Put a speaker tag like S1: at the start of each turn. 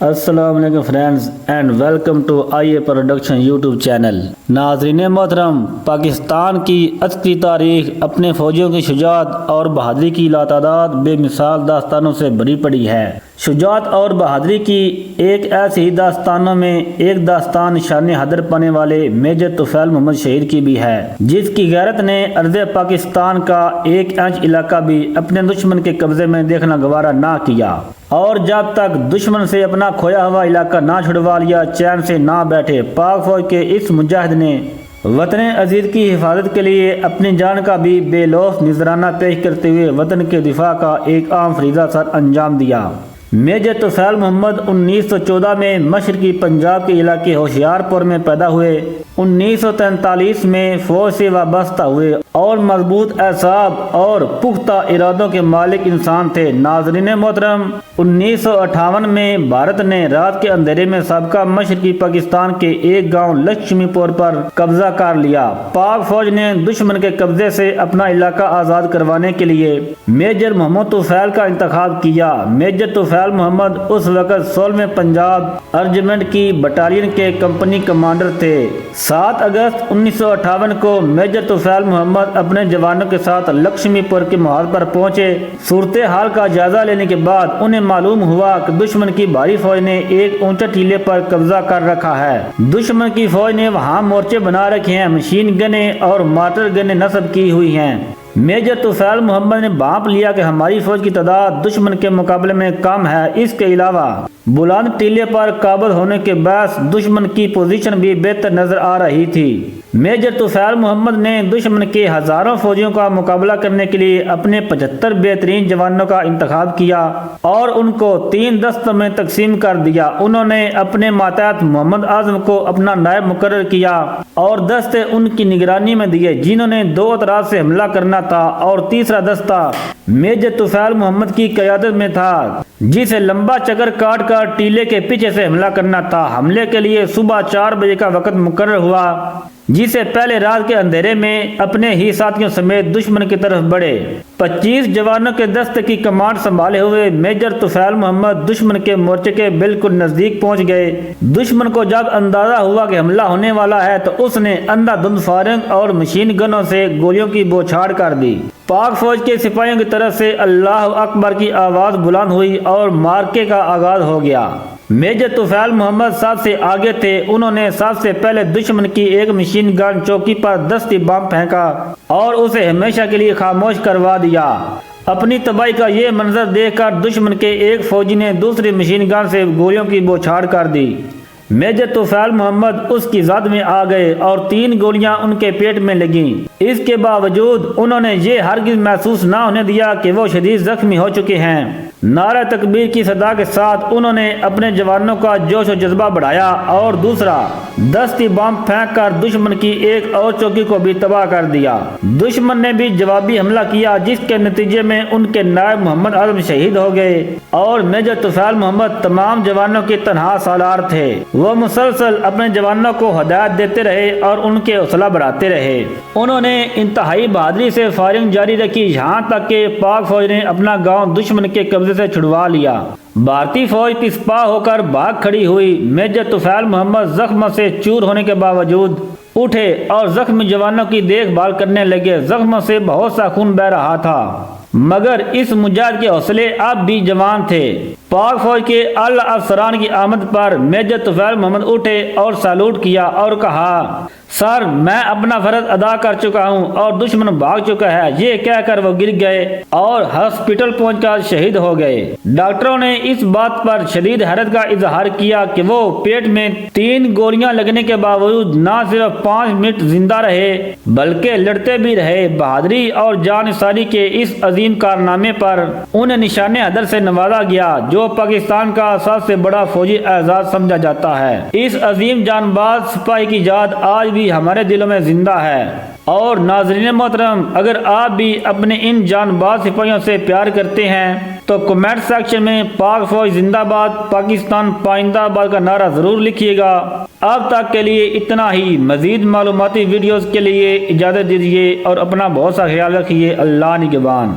S1: السلام علیکم friends and welcome to I A production YouTube channel. ناظرین محترم، پاکستان کی عسکری تاریخ اپنے فوجیوں کی شجاعت اور بہادری کی لاتعداد بے مثال داستانوں سے بھری پڑی ہے۔ شجاعت اور بہادری کی ایک ایسی ہی داستانوں میں ایک داستان شان حیدر پانے والے میجر طفیل محمد شہید کی بھی ہے، جس کی غیرت نے ارض پاکستان کا 1 انچ علاقہ بھی اپنے دشمن کے قبضے میں دیکھنا گوارا نہ کیا، اور جب تک دشمن سے اپنا کھویا ہوا علاقہ نہ چھڑوا لیا چین سے نہ بیٹھے۔ پاک فوج کے اس مجاہد نے وطن عزیز کی حفاظت کے لیے اپنی جان کا بھی بے لوث نذرانہ پیش کرتے ہوئے وطن کے دفاع کا ایک عام فریضہ سر انجام دیا۔ میجر طفیل محمد 1914 میں مشرقی پنجاب کے علاقے ہوشیار پور میں پیدا ہوئے۔ 1943 میں فوج سے وابستہ ہوئے اور مضبوط اعصاب اور پختہ ارادوں کے مالک انسان تھے۔ ناظرین محترم، 1958 میں بھارت نے رات کے اندھیرے میں سابقہ مشرقی پاکستان کے ایک گاؤں لکشمی پور پر قبضہ کر لیا۔ پاک فوج نے دشمن کے قبضے سے اپنا علاقہ آزاد کروانے کے لیے میجر محمد طفیل کا انتخاب کیا۔ میجر طفیل محمد اس وقت 16ویں پنجاب ارجمنٹ کی بٹالین کے کمپنی کمانڈر تھے۔ 7 اگست 1958 کو میجر طفیل محمد اپنے جوانوں کے ساتھ لکشمی پور کے محاذ پر پہنچے۔ صورتحال کا جائزہ لینے کے بعد انہیں معلوم ہوا کہ دشمن کی بھاری فوج نے ایک اونچے ٹیلے پر قبضہ کر رکھا ہے۔ دشمن کی فوج نے وہاں مورچے بنا رکھے ہیں، مشین گنیں اور مارٹر گنیں نصب کی ہوئی ہیں۔ میجر طفیل محمد نے بھانپ لیا کہ ہماری فوج کی تعداد دشمن کے مقابلے میں کم ہے۔ اس کے علاوہ بلند ٹیلے پر قابض ہونے کے باعث دشمن کی پوزیشن بھی بہتر نظر آ رہی تھی۔ میجر طفیل محمد نے دشمن کے ہزاروں فوجیوں کا مقابلہ کرنے کے لیے اپنے 75 بہترین جوانوں کا انتخاب کیا اور ان کو 3 دستوں میں تقسیم کر دیا۔ انہوں نے اپنے ماتحت محمد اعظم کو اپنا نائب مقرر کیا اور دستے ان کی نگرانی میں دیے، جنہوں نے 2 اطراف سے حملہ کرنا تھا، اور تیسرا دستہ میجر طفیل محمد کی قیادت میں تھا، جسے لمبا چکر کاٹ کر ٹیلے کے پیچھے سے حملہ کرنا تھا۔ حملے کے لیے صبح 4 بجے کا وقت مقرر ہوا، جسے پہلے رات کے اندھیرے میں اپنے ہی ساتھیوں سمیت دشمن کی طرف بڑھے۔ 25 جوانوں کے دستے کی کمانڈ سنبھالے ہوئے میجر طفیل محمد دشمن کے مورچے کے بالکل نزدیک پہنچ گئے۔ دشمن کو جب اندازہ ہوا کہ حملہ ہونے والا ہے تو اس نے اندھا دھند فائرنگ اور مشین گنوں سے گولیوں کی بوچھاڑ کر دی۔ پاک فوج کے سپاہیوں کی طرف سے اللہ اکبر کی آواز بلند ہوئی اور مارکے کا آغاز ہو گیا۔ میجر طفیل محمد سب سے آگے تھے۔ انہوں نے سب سے پہلے دشمن کی ایک مشین گن چوکی پر دستی بم پھینکا اور اسے ہمیشہ کے لیے خاموش کروا دیا۔ اپنی تباہی کا یہ منظر دیکھ کر دشمن کے ایک فوجی نے دوسری مشین گن سے گولیوں کی بوچھاڑ کر دی۔ میجر طفیل محمد اس کی زد میں آ گئے اور 3 گولیاں ان کے پیٹ میں لگیں۔ اس کے باوجود انہوں نے یہ ہرگز محسوس نہ ہونے دیا کہ وہ شدید زخمی ہو چکے ہیں۔ نعرہ تکبیر کی صدا کے ساتھ انہوں نے اپنے جوانوں کا جوش و جذبہ بڑھایا اور دوسرا دستی بم پھینک کر دشمن کی ایک اور چوکی کو بھی تباہ کر دیا۔ دشمن نے بھی جوابی حملہ کیا، جس کے نتیجے میں ان کے نائب محمد اعظم شہید ہو گئے اور میجر طفیل محمد تمام جوانوں کے تنہا سالار تھے۔ وہ مسلسل اپنے جوانوں کو ہدایت دیتے رہے اور ان کے حوصلہ بڑھاتے رہے۔ انہوں نے انتہائی بہادری سے فائرنگ جاری رکھی، یہاں تک کہ پاک فوج نے اپنا گاؤں دشمن کے قبضے سے چھڑوا لیا۔ بھارتی فوج پسپا ہو کر بھاگ کھڑی ہوئی۔ میجر طفیل محمد زخموں سے چور ہونے کے باوجود اٹھے اور زخمی جوانوں کی دیکھ بھال کرنے لگے۔ زخموں سے بہت سا خون بہ رہا تھا، مگر اس مجاہد کے حوصلے اب بھی جوان تھے۔ پاک فوج کے اعلی افسران کی آمد پر میجر طفیل محمد اٹھے اور سالوٹ کیا اور کہا، سر میں اپنا فرض ادا کر چکا ہوں اور دشمن بھاگ چکا ہے۔ یہ کہہ کر وہ گر گئے اور ہسپتال پہنچ کر شہید ہو گئے۔ ڈاکٹروں نے اس بات پر شدید حیرت کا اظہار کیا کہ وہ پیٹ میں 3 گولیاں لگنے کے باوجود نہ صرف 5 منٹ زندہ رہے بلکہ لڑتے بھی رہے۔ بہادری اور جانثاری کے اس عظیم کارنامے پر انہیں نشان حیدر سے نوازا گیا، جو پاکستان کا سب سے بڑا فوجی اعزاز سمجھا جاتا ہے۔ اس عظیم جان باز سپاہی کی یاد آج بھی ہمارے دلوں میں زندہ ہے۔ اور ناظرین محترم، اگر آپ بھی اپنے ان جان باز سپاہیوں سے پیار کرتے ہیں تو کمنٹ سیکشن میں پاک فوج زندہ باد، پاکستان پائندہ باد کا نعرہ ضرور لکھیے گا۔ اب تک کے لیے اتنا ہی۔ مزید معلوماتی ویڈیوز کے لیے اجازت دیجیے اور اپنا بہت سا خیال رکھیے۔ اللہ نگہبان۔